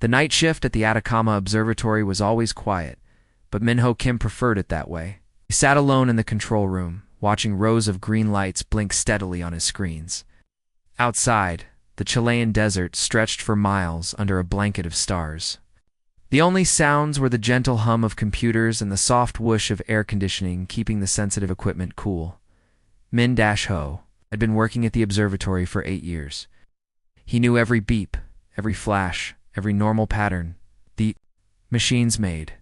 The night shift at the Atacama Observatory was always quiet, but Minho Kim preferred it that way. He sat alone in the control room, watching rows of green lights blink steadily on his screens. Outside, the Chilean desert stretched for miles under a blanket of stars. The only sounds were the gentle hum of computers and the soft whoosh of air conditioning keeping the sensitive equipment cool. Min-Ho had been working at the observatory for 8 years. He knew every beep, every flash, every normal pattern the machines made.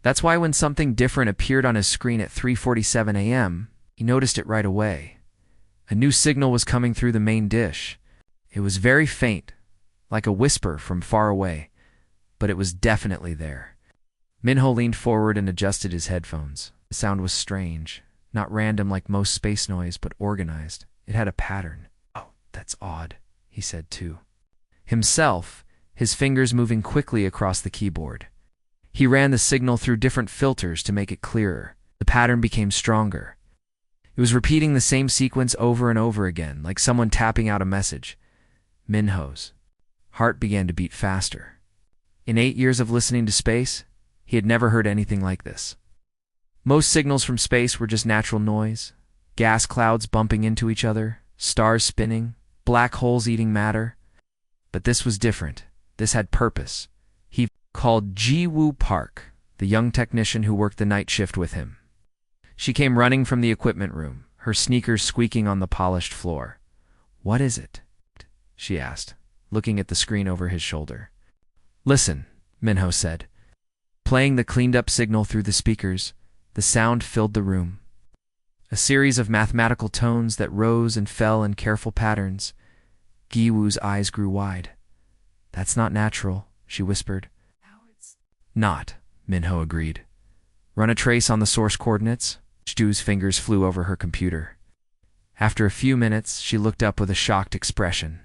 That's why when something different appeared on his screen at 3:47 a.m., he noticed it right away. A new signal was coming through the main dish. It was very faint, like a whisper from far away, but it was definitely there. Minho leaned forward and adjusted his headphones. The sound was strange, not random like most space noise, but organized. It had a pattern. "Oh, that's odd," he said too. Himself, his fingers moving quickly across the keyboard. He ran the signal through different filters to make it clearer. The pattern became stronger. It was repeating the same sequence over and over again, like someone tapping out a message. Minho's heart began to beat faster. In 8 years of listening to space, he had never heard anything like this. Most signals from space were just natural noise, gas clouds bumping into each other, stars spinning, black holes eating matter. But this was different. This had purpose. He called Ji-Woo Park, the young technician who worked the night shift with him. She came running from the equipment room, her sneakers squeaking on the polished floor. "What is it?" she asked, looking at the screen over his shoulder. "Listen," Minho said. Playing the cleaned-up signal through the speakers, the sound filled the room. A series of mathematical tones that rose and fell in careful patterns. Gi-Woo's eyes grew wide. "That's not natural," she whispered. "Not," Minho agreed. "Run a trace on the source coordinates." Stu's fingers flew over her computer. After a few minutes, she looked up with a shocked expression.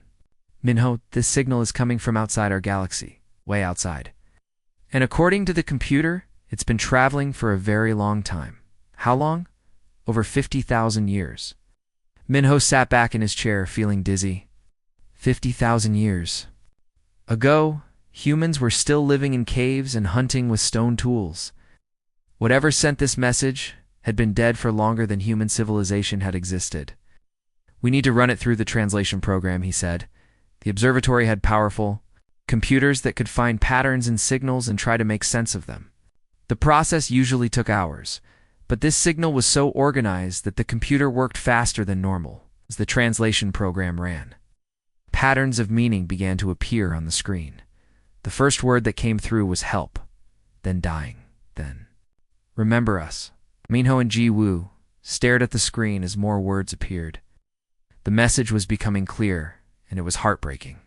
"Minho, this signal is coming from outside our galaxy, way outside. And according to the computer, it's been traveling for a very long time." "How long?" "Over 50,000 years." Minho sat back in his chair, feeling dizzy. 50,000 years ago, humans were still living in caves and hunting with stone tools. Whatever sent this message had been dead for longer than human civilization had existed. "We need to run it through the translation program," he said. The observatory had powerful computers that could find patterns in signals and try to make sense of them. The process usually took hours, but this signal was so organized that the computer worked faster than normal as the translation program ran. Patterns of meaning began to appear on the screen. The first word that came through was help, then dying, then remember us. Minho and Ji-Woo stared at the screen as more words appeared. The message was becoming clear, and it was heartbreaking.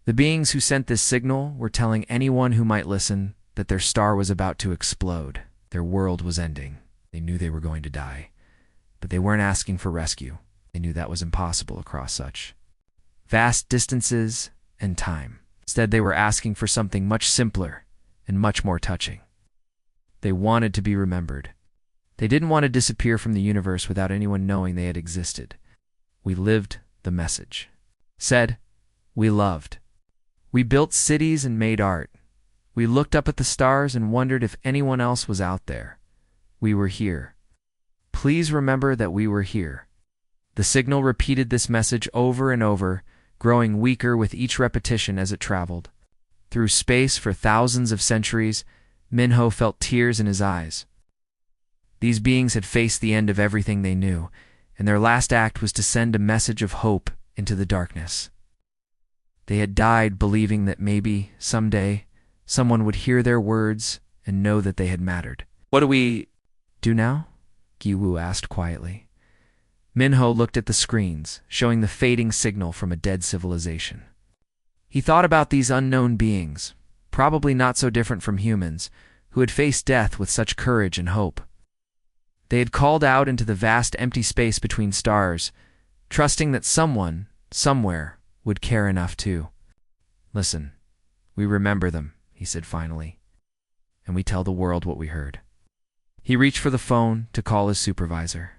The beings who sent this signal were telling anyone who might listen that their star was about to explode. Their world was ending. They knew they were going to die. But they weren't asking for rescue. They knew that was impossible across such vast distances and time. Instead, they were asking for something much simpler and much more touching. They wanted to be remembered. They didn't want to disappear from the universe without anyone knowing they had existed. "We lived," the message said. "We loved. We built cities and made art. We looked up at the stars and wondered if anyone else was out there. We were here. Please remember that we were here." The signal repeated this message over and over, growing weaker with each repetition as it traveled. Through space for thousands of centuries, Minho felt tears in his eyes. These beings had faced the end of everything they knew, and their last act was to send a message of hope into the darkness. They had died believing that maybe, someday, someone would hear their words and know that they had mattered. "What do we do now?" Gi-Woo asked quietly. Minho looked at the screens, showing the fading signal from a dead civilization. He thought about these unknown beings, probably not so different from humans, who had faced death with such courage and hope. They had called out into the vast empty space between stars, trusting that someone, somewhere, would care enough too. "Listen, we remember them," he said finally, "and we tell the world what we heard." He reached for the phone to call his supervisor.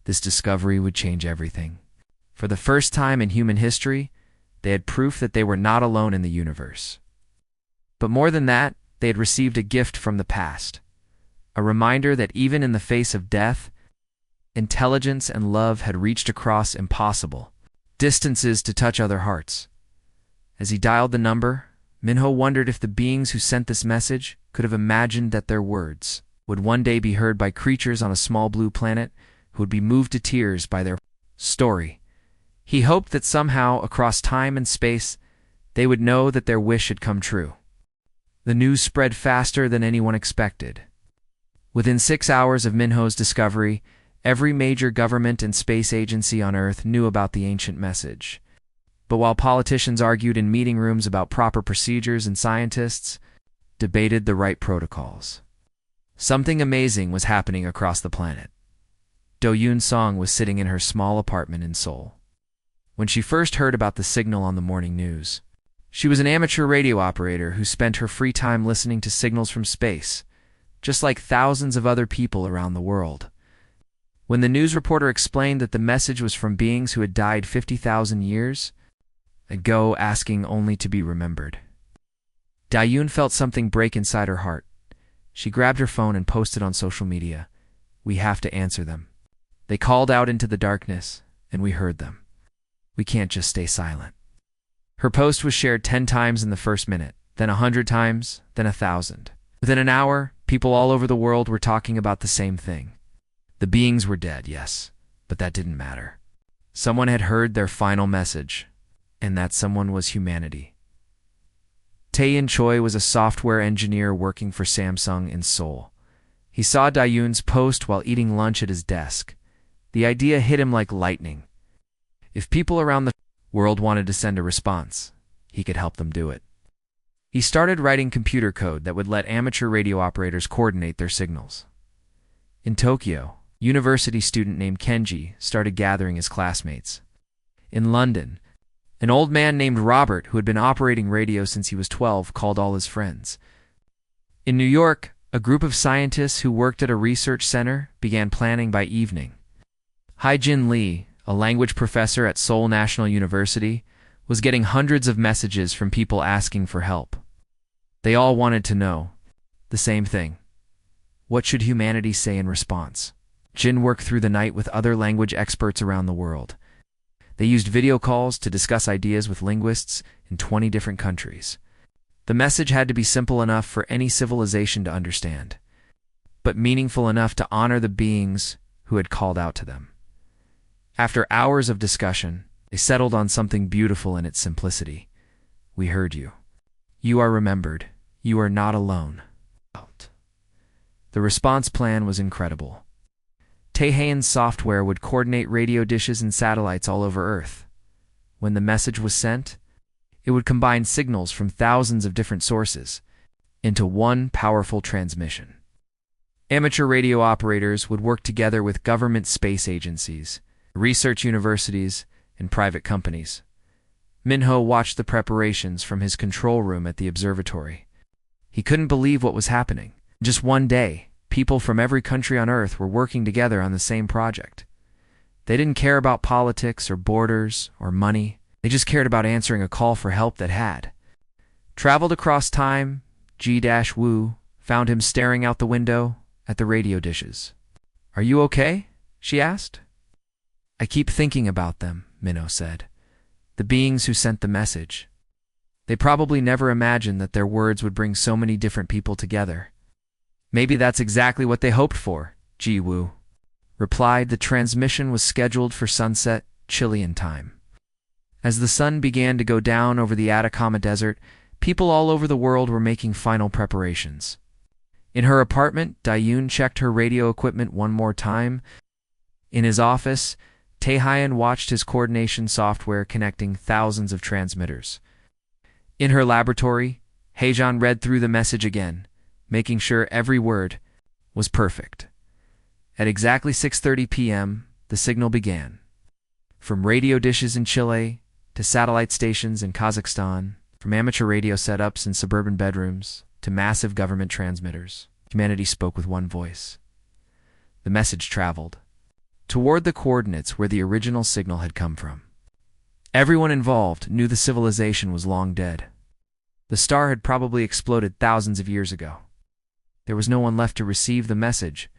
This discovery would change everything. For the first time in human history, they had proof that they were not alone in the universe. But more than that, they had received a gift from the past, a reminder that even in the face of death, intelligence and love had reached across impossible distances to touch other hearts. As he dialed the number, Minho wondered if the beings who sent this message could have imagined that their words would one day be heard by creatures on a small blue planet who would be moved to tears by their story. He hoped that somehow, across time and space, they would know that their wish had come true. The news spread faster than anyone expected. Within 6 hours of Minho's discovery, every major government and space agency on Earth knew about the ancient message. But while politicians argued in meeting rooms about proper procedures and scientists debated the right protocols, something amazing was happening across the planet. Do-Yoon Song was sitting in her small apartment in Seoul. When she first heard about the signal on the morning news, she was an amateur radio operator who spent her free time listening to signals from space, just like thousands of other people around the world. When the news reporter explained that the message was from beings who had died 50,000 years ago, asking only to be remembered, Do-Yoon felt something break inside her heart. She grabbed her phone and posted on social media, "We have to answer them. They called out into the darkness, and we heard them. We can't just stay silent." Her post was shared 10 times in the first minute, then 100 times, then 1,000. Within an hour, people all over the world were talking about the same thing. The beings were dead, yes, but that didn't matter. Someone had heard their final message, and that someone was humanity. Tae-in Choi was a software engineer working for Samsung in Seoul. He saw Do-Yoon's post while eating lunch at his desk. The idea hit him like lightning. If people around the world wanted to send a response, he could help them do it. He started writing computer code that would let amateur radio operators coordinate their signals. In Tokyo, a university student named Kenji started gathering his classmates. In London, an old man named Robert, who had been operating radio since he was 12, called all his friends. In New York, a group of scientists who worked at a research center began planning by evening. Hae-Jin Lee, a language professor at Seoul National University, was getting hundreds of messages from people asking for help. They all wanted to know the same thing. What should humanity say in response? Jin worked through the night with other language experts around the world. They used video calls to discuss ideas with linguists in 20 different countries. The message had to be simple enough for any civilization to understand, but meaningful enough to honor the beings who had called out to them. After hours of discussion, they settled on something beautiful in its simplicity. "We heard you. You are remembered. You are not alone." The response plan was incredible. Tae-Haen's software would coordinate radio dishes and satellites all over Earth. When the message was sent, it would combine signals from thousands of different sources into one powerful transmission. Amateur radio operators would work together with government space agencies, research universities, and private companies. Minho watched the preparations from his control room at the observatory. He couldn't believe what was happening. Just one day, people from every country on Earth were working together on the same project. They didn't care about politics or borders or money. They just cared about answering a call for help that had traveled across time. Ji-Woo found him staring out the window at the radio dishes. "Are you okay?" she asked. "I keep thinking about them," Minho said. "The beings who sent the message. They probably never imagined that their words would bring so many different people together." "Maybe that's exactly what they hoped for," Ji-Woo replied. The transmission was scheduled for sunset, Chilean time. As the sun began to go down over the Atacama Desert, people all over the world were making final preparations. In her apartment, Do-Yoon checked her radio equipment one more time. In his office, Tae-Haen watched his coordination software connecting thousands of transmitters. In her laboratory, Hae-Jan read through the message again, making sure every word was perfect. At exactly 6:30 p.m., the signal began. From radio dishes in Chile to satellite stations in Kazakhstan, from amateur radio setups in suburban bedrooms to massive government transmitters, humanity spoke with one voice. The message traveled toward the coordinates where the original signal had come from. Everyone involved knew the civilization was long dead. The star had probably exploded thousands of years ago. There was no one left to receive the message,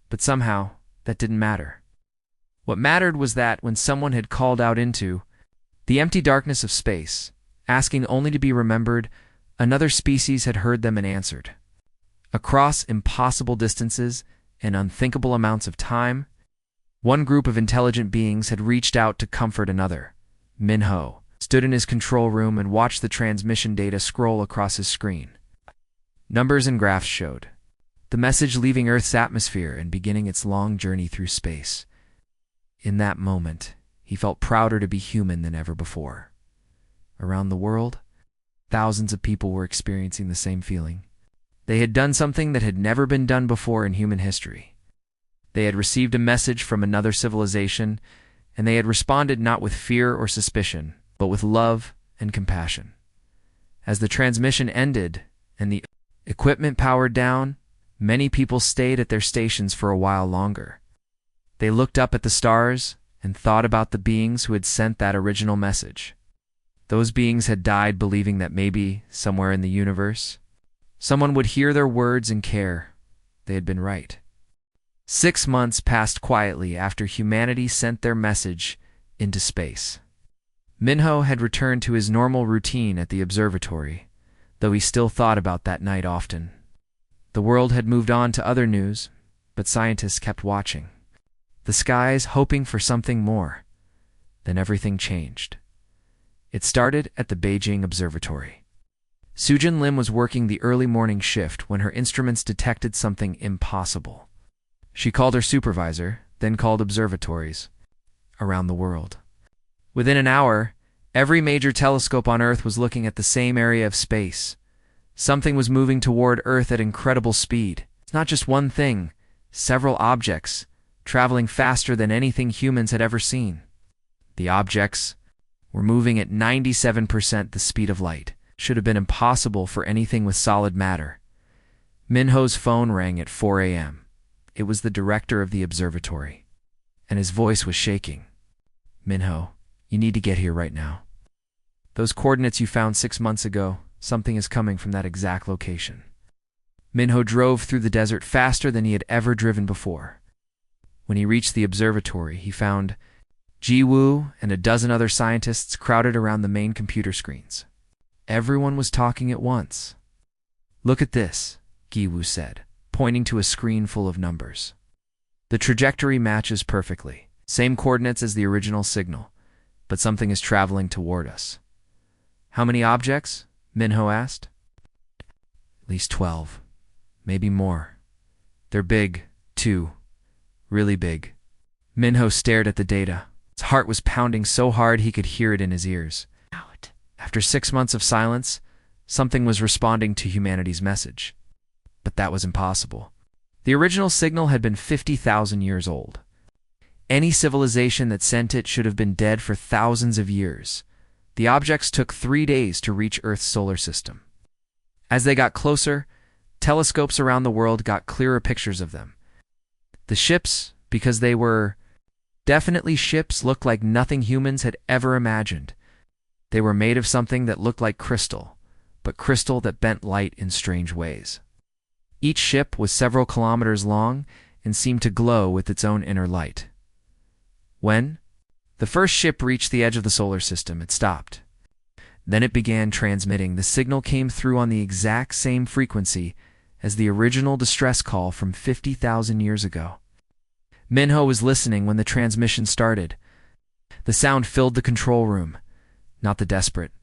but somehow that didn't matter. What mattered was that when someone had called out into the empty darkness of space, asking only to be remembered, another species had heard them and answered. Across impossible distances and unthinkable amounts of time, one group of intelligent beings had reached out to comfort another. Minho stood in his control room and watched the transmission data scroll across his screen. Numbers and graphs showed the message leaving Earth's atmosphere and beginning its long journey through space. In that moment, he felt prouder to be human than ever before. Around the world, thousands of people were experiencing the same feeling. They had done something that had never been done before in human history. They had received a message from another civilization, and they had responded not with fear or suspicion, but with love and compassion. As the transmission ended and the equipment powered down, many people stayed at their stations for a while longer. They looked up at the stars and thought about the beings who had sent that original message. Those beings had died believing that maybe, somewhere in the universe, someone would hear their words and care. They had been right. 6 months passed quietly after humanity sent their message into space. Minho had returned to his normal routine at the observatory, though he still thought about that night often. The world had moved on to other news, but scientists kept watching the skies, hoping for something more. Then everything changed. It started at the Beijing Observatory. Sujin Lim was working the early morning shift when her instruments detected something impossible. She called her supervisor, then called observatories around the world. Within an hour, every major telescope on Earth was looking at the same area of space. Something was moving toward Earth at incredible speed. It's not just one thing, several objects, traveling faster than anything humans had ever seen. The objects were moving at 97% the speed of light. Should have been impossible for anything with solid matter. Minho's phone rang at 4 a.m. It was the director of the observatory, and his voice was shaking. Minho, you need to get here right now. Those coordinates you found 6 months ago, something is coming from that exact location. Minho drove through the desert faster than he had ever driven before. When he reached the observatory, he found Ji Wu and a dozen other scientists crowded around the main computer screens. Everyone was talking at once. Look at this, Ji Wu said, pointing to a screen full of numbers. The trajectory matches perfectly, same coordinates as the original signal, but something is traveling toward us. How many objects? Minho asked. At least 12, maybe more. They're big, too. Really big. Minho stared at the data. His heart was pounding so hard he could hear it in his ears. After 6 months of silence, something was responding to humanity's message. But that was impossible. The original signal had been 50,000 years old. Any civilization that sent it should have been dead for thousands of years. The objects took 3 days to reach Earth's solar system. As they got closer, telescopes around the world got clearer pictures of them. The ships, because they were definitely ships, looked like nothing humans had ever imagined. They were made of something that looked like crystal, but crystal that bent light in strange ways. Each ship was several kilometers long and seemed to glow with its own inner light. When the first ship reached the edge of the solar system, it stopped. Then it began transmitting. The signal came through on the exact same frequency as the original distress call from 50,000 years ago. Minho was listening when the transmission started. The sound filled the control room, not the desperate,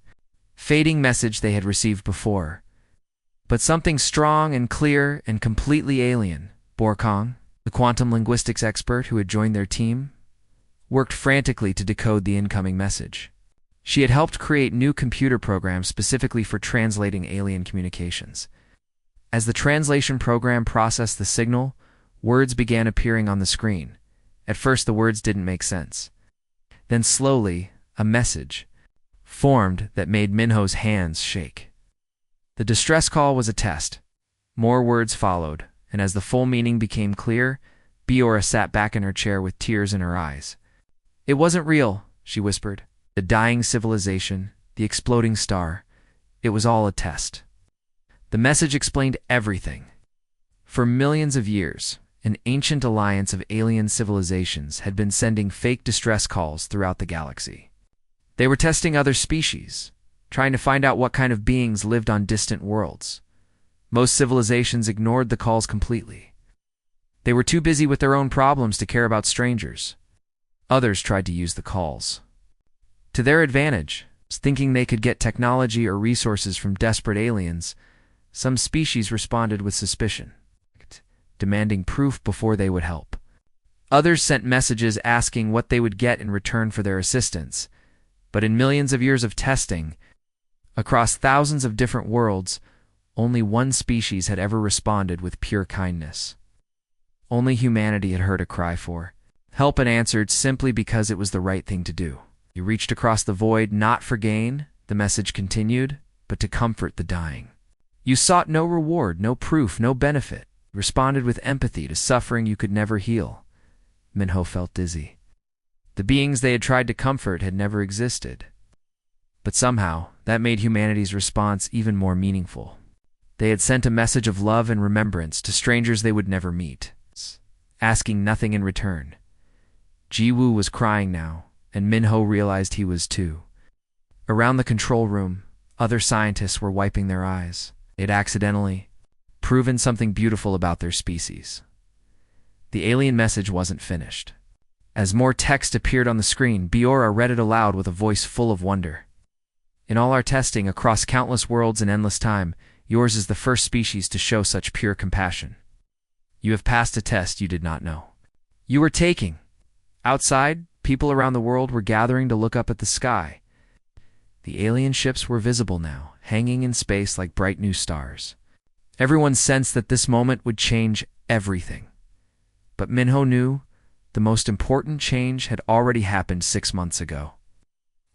fading message they had received before, but something strong and clear and completely alien. Borkong, the quantum linguistics expert who had joined their team, worked frantically to decode the incoming message. She had helped create new computer programs specifically for translating alien communications. As the translation program processed the signal, words began appearing on the screen. At first, the words didn't make sense. Then slowly, a message formed that made Minho's hands shake. The distress call was a test. More words followed, and as the full meaning became clear, Biora sat back in her chair with tears in her eyes. It wasn't real, she whispered. The dying civilization, the exploding star, It was all a test. The message explained everything. For millions of years, an ancient alliance of alien civilizations had been sending fake distress calls throughout the galaxy. They were testing other species, trying to find out what kind of beings lived on distant worlds. Most civilizations ignored the calls completely. They were too busy with their own problems to care about strangers. Others tried to use the calls to their advantage, thinking they could get technology or resources from desperate aliens. Some species responded with suspicion, demanding proof before they would help. Others sent messages asking what they would get in return for their assistance. But in millions of years of testing, across thousands of different worlds, only one species had ever responded with pure kindness. Only humanity had heard a cry for help and answered simply because it was the right thing to do. You reached across the void not for gain, the message continued, but to comfort the dying. You sought no reward, no proof, no benefit. You responded with empathy to suffering you could never heal. Minho felt dizzy. The beings they had tried to comfort had never existed. But somehow, that made humanity's response even more meaningful. They had sent a message of love and remembrance to strangers they would never meet, asking nothing in return. Jiwoo was crying now, and Minho realized he was too. Around the control room, other scientists were wiping their eyes. They'd accidentally proven something beautiful about their species. The alien message wasn't finished. As more text appeared on the screen, Biora read it aloud with a voice full of wonder. In all our testing across countless worlds and endless time, yours is the first species to show such pure compassion. You have passed a test you did not know you were taking. Outside, people around the world were gathering to look up at the sky. The alien ships were visible now, hanging in space like bright new stars. Everyone sensed that this moment would change everything. But Minho knew the most important change had already happened 6 months ago.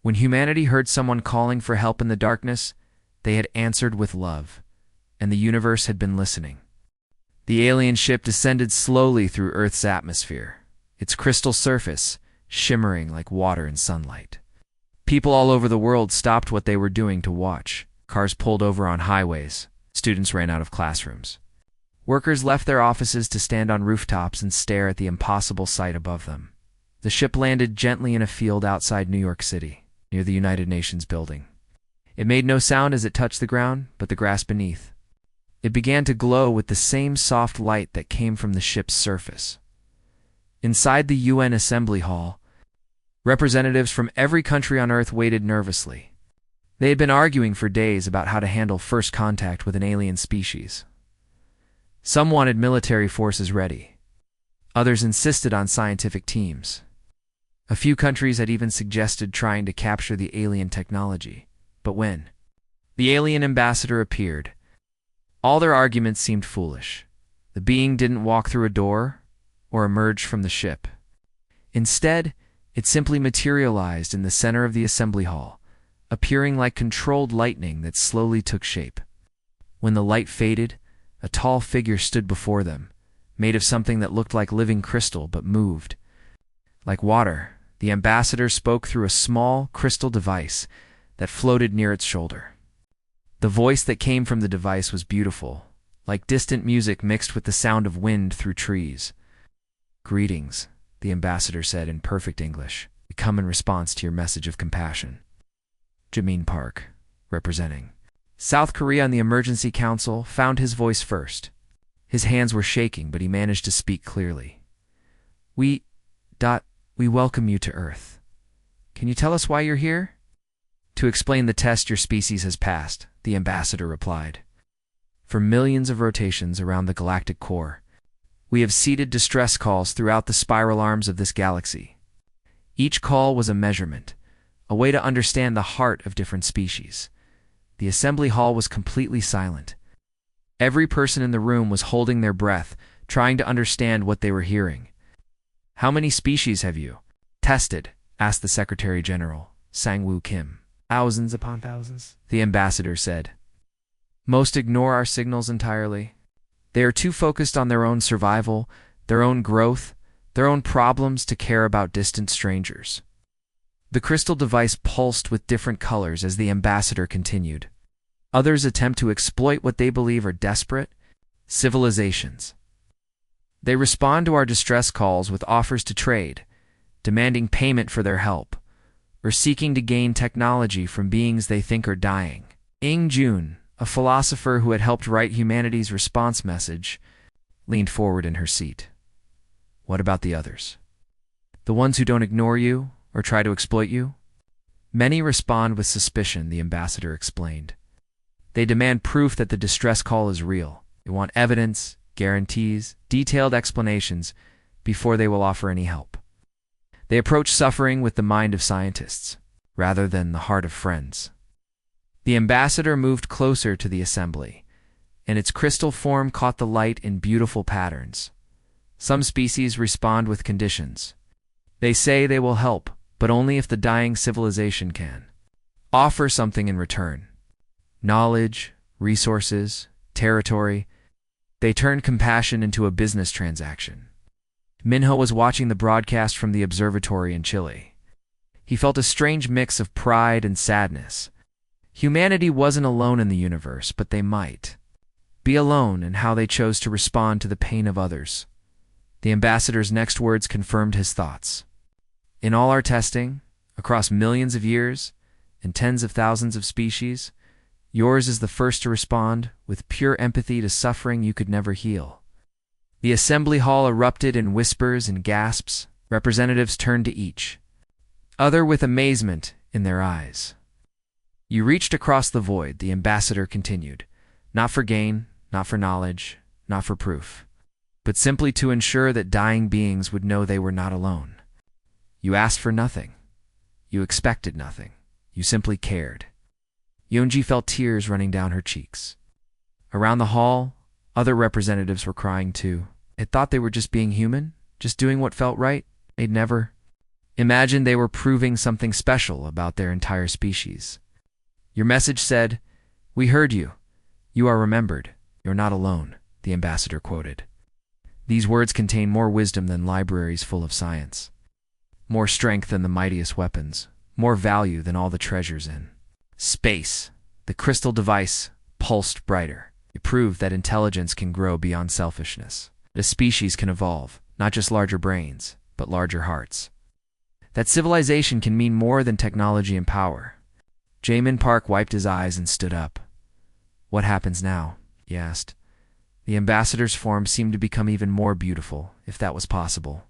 When humanity heard someone calling for help in the darkness, they had answered with love, and the universe had been listening. The alien ship descended slowly through Earth's atmosphere, its crystal surface shimmering like water in sunlight. People all over the world stopped what they were doing to watch. Cars pulled over on highways. Students ran out of classrooms. Workers left their offices to stand on rooftops and stare at the impossible sight above them. The ship landed gently in a field outside New York City, near the United Nations building. It made no sound as it touched the ground, but the grass beneath. It began to glow with the same soft light that came from the ship's surface. Inside the UN Assembly Hall, representatives from every country on Earth waited nervously. They had been arguing for days about how to handle first contact with an alien species. Some wanted military forces ready. Others insisted on scientific teams. A few countries had even suggested trying to capture the alien technology. But when the alien ambassador appeared, all their arguments seemed foolish. The being didn't walk through a door or emerge from the ship. Instead, it simply materialized in the center of the assembly hall, appearing like controlled lightning that slowly took shape. When the light faded, a tall figure stood before them, made of something that looked like living crystal but moved. Like water, the ambassador spoke through a small crystal device that floated near its shoulder. The voice that came from the device was beautiful, like distant music mixed with the sound of wind through trees. "Greetings," the ambassador said in perfect English. "We come in response to your message of compassion." Jamin Park, representing South Korea on the Emergency Council, found his voice first. His hands were shaking, but he managed to speak clearly. We welcome you to Earth. Can you tell us why you're here?" "To explain the test your species has passed," the ambassador replied. "For millions of rotations around the galactic core, we have seeded distress calls throughout the spiral arms of this galaxy. Each call was a measurement, a way to understand the heart of different species. The assembly hall was completely silent. Every person in the room was holding their breath, trying to understand what they were hearing. "How many species have you tested?" asked the Secretary General, Sang-Woo Kim. "Thousands upon thousands," the ambassador said. "Most ignore our signals entirely. They are too focused on their own survival, their own growth, their own problems to care about distant strangers." The crystal device pulsed with different colors as the ambassador continued. Others attempt to exploit what they believe are desperate civilizations. They respond to our distress calls with offers to trade, demanding payment for their help, or seeking to gain technology from beings they think are dying. Ing Jun, a philosopher who had helped write humanity's response message, leaned forward in her seat. What about the others? The ones who don't ignore you or try to exploit you? Many respond with suspicion, the ambassador explained. They demand proof that the distress call is real. They want evidence, guarantees, detailed explanations before they will offer any help. They approach suffering with the mind of scientists, rather than the heart of friends. The ambassador moved closer to the assembly, and its crystal form caught the light in beautiful patterns. Some species respond with conditions. They say they will help, but only if the dying civilization can offer something in return. Knowledge, resources, territory. They turned compassion into a business transaction. Minho was watching the broadcast from the observatory in Chile. He felt a strange mix of pride and sadness. Humanity wasn't alone in the universe, but they might be alone in how they chose to respond to the pain of others. The ambassador's next words confirmed his thoughts. In all our testing, across millions of years and tens of thousands of species, yours is the first to respond with pure empathy to suffering you could never heal. The assembly hall erupted in whispers and gasps. Representatives turned to each other with amazement in their eyes. You reached across the void, the ambassador continued, not for gain, not for knowledge, not for proof, but simply to ensure that dying beings would know they were not alone. You asked for nothing. You expected nothing. You simply cared. Yonji felt tears running down her cheeks. Around the hall, other representatives were crying too. They thought they were just being human, just doing what felt right. They'd never imagined they were proving something special about their entire species. Your message said, "We heard you. You are remembered. You're not alone," the ambassador quoted. These words contain more wisdom than libraries full of science, more strength than the mightiest weapons, more value than all the treasures in space. The crystal device pulsed brighter. It proved that intelligence can grow beyond selfishness. That a species can evolve, not just larger brains, but larger hearts. That civilization can mean more than technology and power. Jamin Park wiped his eyes and stood up. What happens now? He asked. The ambassador's form seemed to become even more beautiful, if that was possible.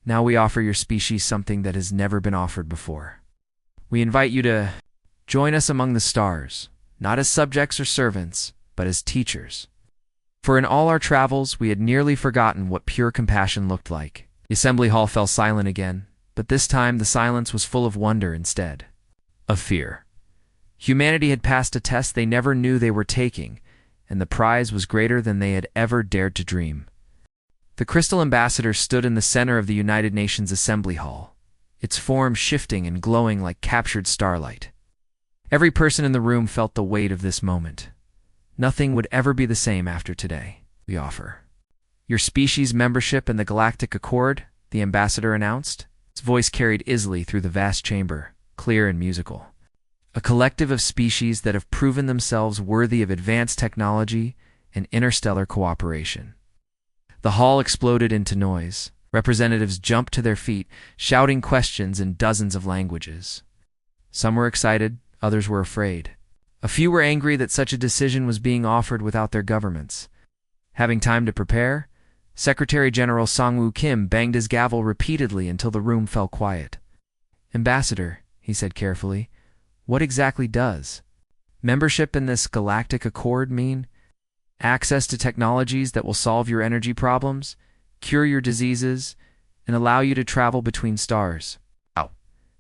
Now we offer your species something that has never been offered before. We invite you to join us among the stars, not as subjects or servants, but as teachers. For in all our travels, we had nearly forgotten what pure compassion looked like. The assembly hall fell silent again, but this time the silence was full of wonder instead of fear. Humanity had passed a test they never knew they were taking, and the prize was greater than they had ever dared to dream. The Crystal Ambassador stood in the center of the United Nations Assembly Hall, its form shifting and glowing like captured starlight. Every person in the room felt the weight of this moment. Nothing would ever be the same after today. We offer your species membership in the Galactic Accord, the ambassador announced. Its voice carried easily through the vast chamber, clear and musical. A collective of species that have proven themselves worthy of advanced technology and interstellar cooperation. The hall exploded into noise. Representatives jumped to their feet, shouting questions in dozens of languages. Some were excited, others were afraid. A few were angry that such a decision was being offered without their governments. Having time to prepare, Secretary General Song-Woo Kim banged his gavel repeatedly until the room fell quiet. "Ambassador," he said carefully, "what exactly does membership in this Galactic Accord mean? Access to technologies that will solve your energy problems, cure your diseases, and allow you to travel between stars." "Oh,"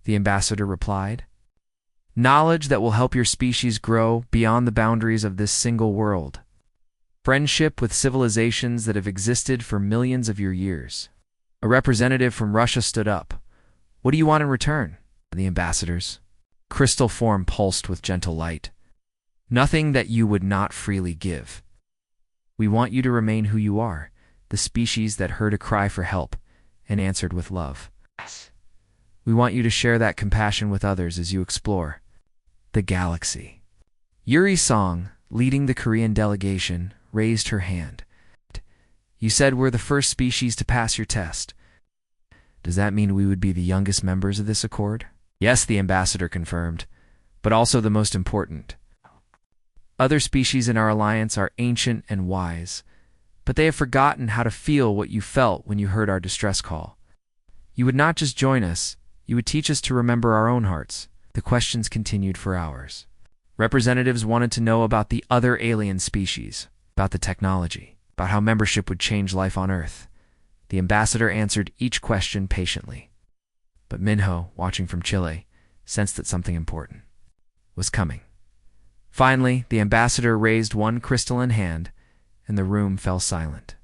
the ambassador replied. "Knowledge that will help your species grow beyond the boundaries of this single world. Friendship with civilizations that have existed for millions of your years." A representative from Russia stood up. "What do you want in return?" The ambassador's crystal form pulsed with gentle light. "Nothing that you would not freely give. We want you to remain who you are, the species that heard a cry for help and answered with love. We want you to share that compassion with others as you explore the galaxy. Yuri Song, leading the Korean delegation, raised her hand. You said we're the first species to pass your test. Does that mean we would be the youngest members of this accord? Yes, the ambassador confirmed, but also the most important. Other species in our alliance are ancient and wise, but they have forgotten how to feel what you felt when you heard our distress call. You would not just join us, you would teach us to remember our own hearts. The questions continued for hours. Representatives wanted to know about the other alien species, about the technology, about how membership would change life on Earth. The ambassador answered each question patiently. But Minho, watching from Chile, sensed that something important was coming. Finally, the ambassador raised one crystalline hand, and the room fell silent.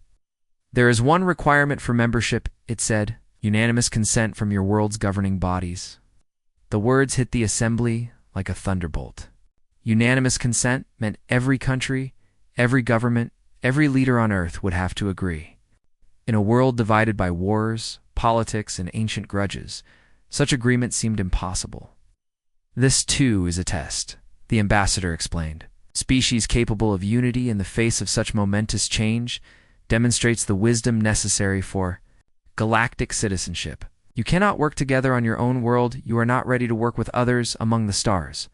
There is one requirement for membership, it said, unanimous consent from your world's governing bodies. The words hit the assembly like a thunderbolt. Unanimous consent meant every country, every government, every leader on Earth would have to agree. In a world divided by wars, politics, and ancient grudges, such agreement seemed impossible. This, too, is a test, the ambassador explained. Species capable of unity in the face of such momentous change demonstrates the wisdom necessary for galactic citizenship. You cannot work together on your own world. You are not ready to work with others among the stars.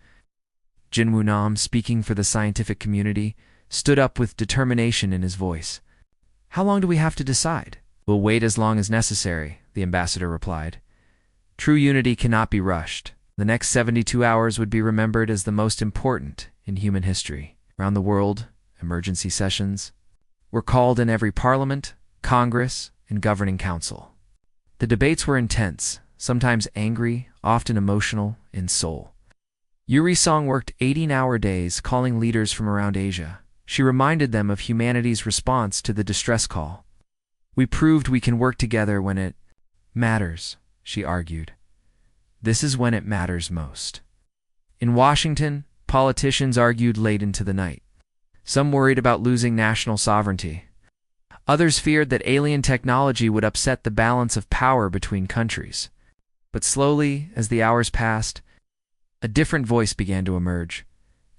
Jin Woo-nam, speaking for the scientific community, stood up with determination in his voice. How long do we have to decide? We'll wait as long as necessary, the ambassador replied. True unity cannot be rushed. The next 72 hours would be remembered as the most important in human history. Around the world, emergency sessions were called in every parliament, Congress, and governing council. The debates were intense, sometimes angry, often emotional in soul. Yuri Song worked 18-hour days calling leaders from around Asia. She reminded them of humanity's response to the distress call. We proved we can work together when it matters, she argued. This is when it matters most. In Washington, politicians argued late into the night. Some worried about losing national sovereignty. Others feared that alien technology would upset the balance of power between countries. But slowly, as the hours passed, a different voice began to emerge.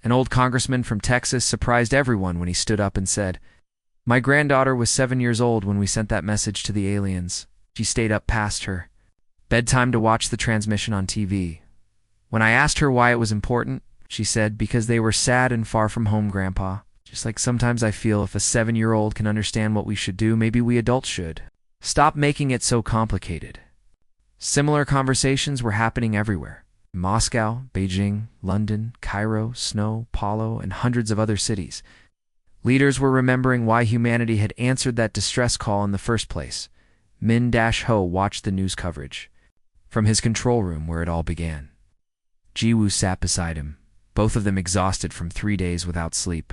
An old congressman from Texas surprised everyone when he stood up and said, My granddaughter was 7 years old when we sent that message to the aliens. She stayed up past her bedtime to watch the transmission on TV. When I asked her why it was important, she said, because they were sad and far from home, Grandpa. Just like sometimes I feel if a 7-year-old can understand what we should do, maybe we adults should. Stop making it so complicated. Similar conversations were happening everywhere. Moscow, Beijing, London, Cairo, Snow, Palo, and hundreds of other cities. Leaders were remembering why humanity had answered that distress call in the first place. Min-Ho watched the news coverage from his control room where it all began. Ji-woo sat beside him, both of them exhausted from 3 days without sleep.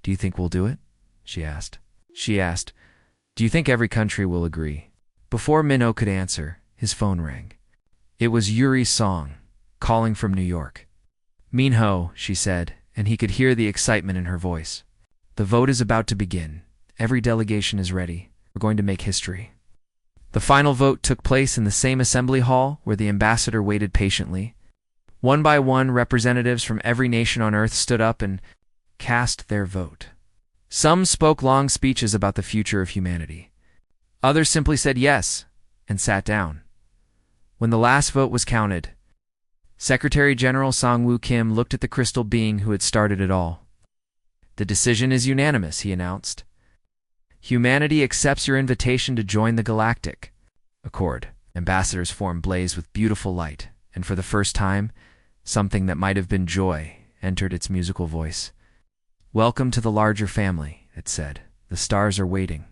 Do you think we'll do it? She asked. Do you think every country will agree? Before Minho could answer, his phone rang. It was Yuri Song, calling from New York. Minho, she said, and he could hear the excitement in her voice. The vote is about to begin. Every delegation is ready. We're going to make history. The final vote took place in the same assembly hall where the ambassador waited patiently. One by one, representatives from every nation on Earth stood up and cast their vote. Some spoke long speeches about the future of humanity. Others simply said yes and sat down. When the last vote was counted, Secretary General Song-Woo Kim looked at the crystal being who had started it all. The decision is unanimous, he announced. Humanity accepts your invitation to join the Galactic Accord. Ambassador's form blazed with beautiful light, and for the first time, something that might have been joy entered its musical voice. Welcome to the larger family, it said. The stars are waiting.